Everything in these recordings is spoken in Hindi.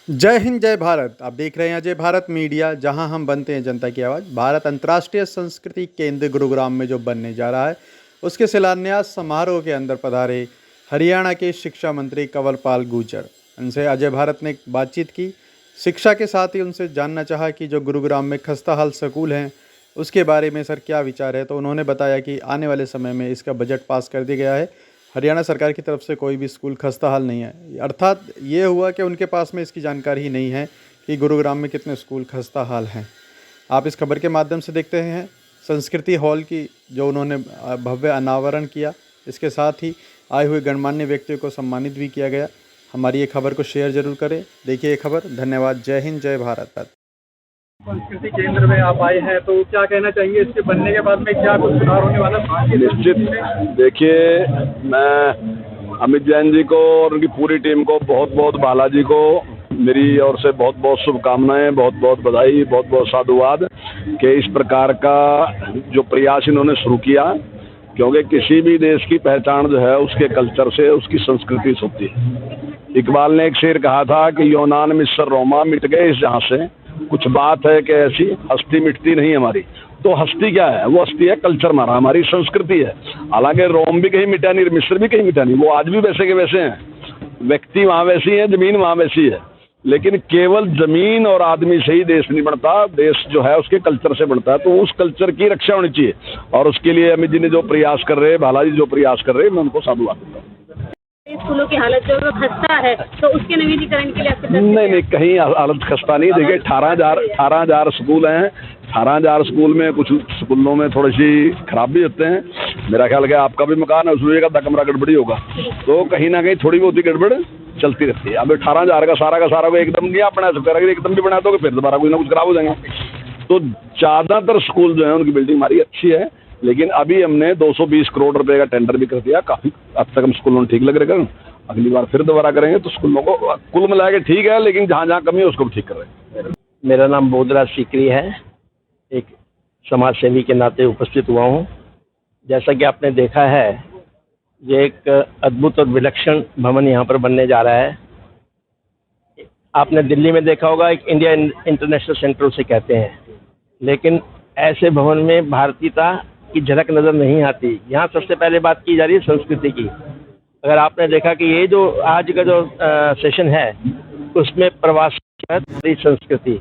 जय हिंद जय भारत। आप देख रहे हैं अजय भारत मीडिया, जहां हम बनते हैं जनता की आवाज़। भारत अंतर्राष्ट्रीय संस्कृति केंद्र गुरुग्राम में जो बनने जा रहा है, उसके शिलान्यास समारोह के अंदर पधारे हरियाणा के शिक्षा मंत्री कंवरपाल गुर्जर। उनसे अजय भारत ने बातचीत की। शिक्षा के साथ ही उनसे जानना चाहा कि जो गुरुग्राम में खस्ता हाल स्कूल हैं उसके बारे में सर क्या विचार है। तो उन्होंने बताया कि आने वाले समय में इसका बजट पास कर दिया गया है। हरियाणा सरकार की तरफ से कोई भी स्कूल खस्ता हाल नहीं है। अर्थात ये हुआ कि उनके पास में इसकी जानकारी ही नहीं है कि गुरुग्राम में कितने स्कूल खस्ता हाल हैं। आप इस खबर के माध्यम से देखते हैं संस्कृति हॉल की जो उन्होंने भव्य अनावरण किया। इसके साथ ही आए हुए गणमान्य व्यक्तियों को सम्मानित भी किया गया। हमारी ये खबर को शेयर जरूर करें। देखिए ये खबर। धन्यवाद। जय हिंद जय भारत। संस्कृति केंद्र में आप आए हैं, तो क्या कहना चाहेंगे इसके बनने के बाद में क्या कुछ सुधार होने वाला है? निश्चित। देखिए, मैं अमित जैन जी को और उनकी पूरी टीम को बहुत बालाजी को मेरी ओर से बहुत शुभकामनाएं, बहुत बधाई, बहुत साधुवाद कि इस प्रकार का जो प्रयास इन्होंने शुरू किया। क्योंकि किसी भी देश की पहचान जो है उसके कल्चर से, उसकी संस्कृति से होती है। इकबाल ने एक शेर कहा था कि यूनान मिस्र रोमा मिट गए इस जहाँ से, कुछ बात है कि ऐसी हस्ती मिटती नहीं हमारी। तो हस्ती क्या है? वो हस्ती है कल्चर हमारा, हमारी संस्कृति है। हालांकि रोम भी कहीं मिटा नहीं, मिस्र भी कहीं मिटा नहीं, वो आज भी वैसे के वैसे हैं। व्यक्ति वहाँ वैसी है, जमीन वहाँ वैसी है। लेकिन केवल जमीन और आदमी से ही देश नहीं बनता, देश जो है उसके कल्चर से बनता है। तो उस कल्चर की रक्षा होनी चाहिए और उसके लिए अमित जी ने जो प्रयास कर रहे हैं, भाला जी जो प्रयास कर रहे हैं, मैं उनको साधुवाद देता हूँ। स्कूलों की हालत जो खस्ता है, तो उसके नवीनीकरण के लिए आपके नहीं, कहीं हालत खस्ता नहीं। देखिए 18,000 स्कूल हैं। 18,000 स्कूल में कुछ स्कूलों में थोड़ी सी खराबी होते हैं। मेरा ख्याल है आपका भी मकान है, उसमें एक आधा कमरा गड़बड़ी होगा, तो कहीं ना कहीं थोड़ी बहुत ही गड़बड़ चलती रहती है। अब 18,000 का सारा को एकदम नहीं आप बना सकते। अगर एकदम भी बना दोगे फिर दोबारा कुछ ना कुछ खराब हो जाएंगे। तो ज़्यादातर स्कूल जो है उनकी बिल्डिंग हमारी अच्छी है। लेकिन अभी हमने 220 करोड़ रुपए का टेंडर भी कर दिया। काफ़ी अब तक हम स्कूलों में ठीक लग रहे हैं। अगली बार फिर दोबारा करेंगे तो स्कूलों को कुल मिला के ठीक है, लेकिन जहाँ जहाँ कमी है उसको भी ठीक कर रहे हैं। मेरा नाम बोधराज सीकरी है। एक समाज सेवी के नाते उपस्थित हुआ हूँ। जैसा कि आपने देखा है, ये एक अद्भुत और विलक्षण भवन यहाँ पर बनने जा रहा है। आपने दिल्ली में देखा होगा, एक इंडिया इंटरनेशनल सेंटर उसे कहते हैं, लेकिन ऐसे भवन में भारतीयता की झलक नज़र नहीं आती। यहाँ सबसे पहले बात की जा रही है संस्कृति की। अगर आपने देखा कि ये जो आज का जो सेशन है उसमें प्रवासी संस्कृति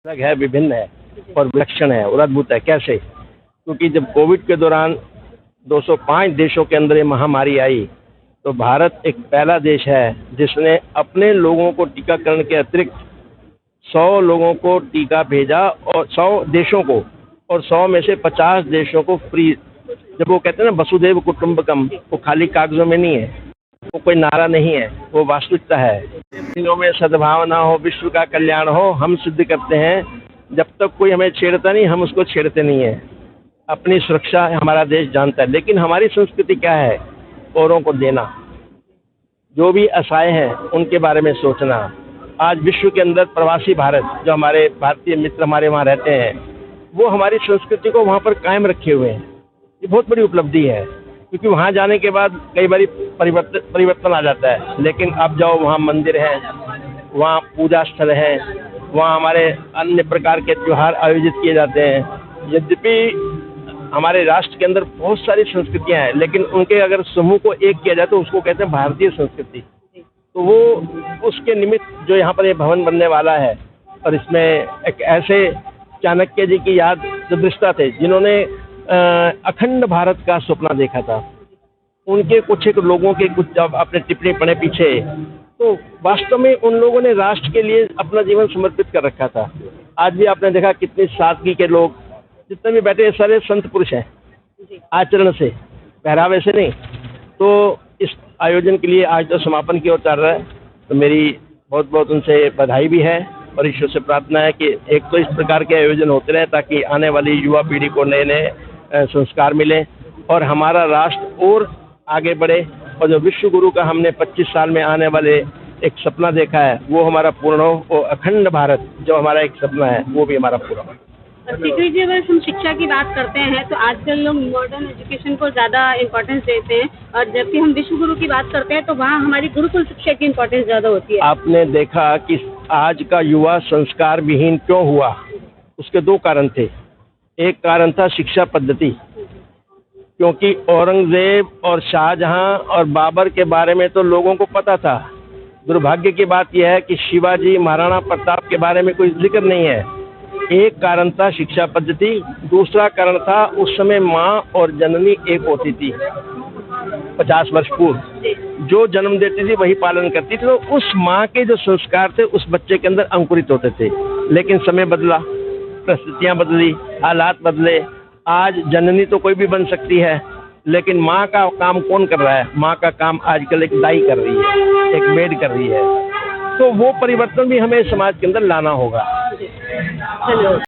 अलग है, विभिन्न है और विलक्षण है और अद्भुत है। कैसे? क्योंकि जब कोविड के दौरान 205 देशों के अंदर ये महामारी आई, तो भारत एक पहला देश है जिसने अपने लोगों को टीकाकरण के अतिरिक्त 100 लोगों को टीका भेजा, और 100 देशों को, और 100 में से 50 देशों को फ्री। जब वो कहते हैं ना वसुधैव कुटुंबकम, वो खाली कागजों में नहीं है, वो कोई नारा नहीं है, वो वास्तविकता है। दिनों में सद्भावना हो, विश्व का कल्याण हो, हम सिद्ध करते हैं जब तक कोई हमें छेड़ता नहीं हम उसको छेड़ते नहीं है। अपनी सुरक्षा हमारा देश जानता है। लेकिन हमारी संस्कृति क्या है? औरों को देना, जो भी असहाय हैं उनके बारे में सोचना। आज विश्व के अंदर प्रवासी भारत, जो हमारे भारतीय मित्र हमारे वहाँ रहते हैं, वो हमारी संस्कृति को वहाँ पर कायम रखे हुए हैं। ये बहुत बड़ी उपलब्धि है, क्योंकि वहाँ जाने के बाद कई बार परिवर्तन आ जाता है। लेकिन अब जाओ, वहाँ मंदिर हैं, वहाँ पूजा स्थल है, वहाँ हमारे अन्य प्रकार के त्यौहार आयोजित किए जाते हैं। यद्यपि हमारे राष्ट्र के अंदर बहुत सारी संस्कृतियाँ हैं, लेकिन उनके अगर समूह को एक किया जाए तो उसको कहते हैं भारतीय संस्कृति। तो वो उसके निमित्त जो यहाँ पर ये भवन बनने वाला है, और इसमें एक ऐसे चाणक्य जी की याद जो दृष्टा थे जिन्होंने अखंड भारत का सपना देखा था, उनके कुछ एक लोगों के कुछ जब आपने टिप्पणी पढ़े पीछे, तो वास्तव में उन लोगों ने राष्ट्र के लिए अपना जीवन समर्पित कर रखा था। आज भी आपने देखा कितनी सादगी के लोग, जितने भी बैठे सारे संत पुरुष हैं, आचरण से, पहरावे से नहीं। तो इस आयोजन के लिए आज तो समापन की ओर चल रहा है, तो मेरी बहुत उनसे बधाई भी है और ईश्वर से प्रार्थना है कि एक तो इस प्रकार के आयोजन होते रहे ताकि आने वाली युवा पीढ़ी को नए संस्कार मिले और हमारा राष्ट्र और आगे बढ़े, और जो विश्व गुरु का हमने 25 साल में आने वाले एक सपना देखा है वो हमारा पूर्ण हो, और अखंड भारत जो हमारा एक सपना है वो भी हमारा पूरा हो। सीकरी जी, अगर हम शिक्षा की बात करते हैं तो आजकल लोग मॉडर्न एजुकेशन को ज़्यादा इम्पोर्टेंस देते हैं, और जबकि हम विश्व गुरु की बात करते हैं तो वहाँ हमारी गुरुकुल शिक्षा की इम्पोर्टेंस ज़्यादा होती है। आपने देखा कि आज का युवा संस्कार विहीन क्यों हुआ, उसके दो कारण थे। एक कारण था शिक्षा पद्धति, क्योंकि औरंगजेब और शाहजहां और बाबर के बारे में तो लोगों को पता था। दुर्भाग्य की बात यह है कि शिवाजी, महाराणा प्रताप के बारे में कोई जिक्र नहीं है। एक कारण था शिक्षा पद्धति, दूसरा कारण था उस समय माँ और जननी एक होती थी। 50 वर्ष पूर्व जो जन्म देती थी वही पालन करती थी, तो उस माँ के जो संस्कार थे उस बच्चे के अंदर अंकुरित होते थे। लेकिन समय बदला, परिस्थितियाँ बदली, हालात बदले। आज जननी तो कोई भी बन सकती है, लेकिन माँ का काम कौन कर रहा है? माँ का काम आजकल एक दाई कर रही है, एक मेड कर रही है। तो वो परिवर्तन भी हमें समाज के अंदर लाना होगा। धन्यवाद।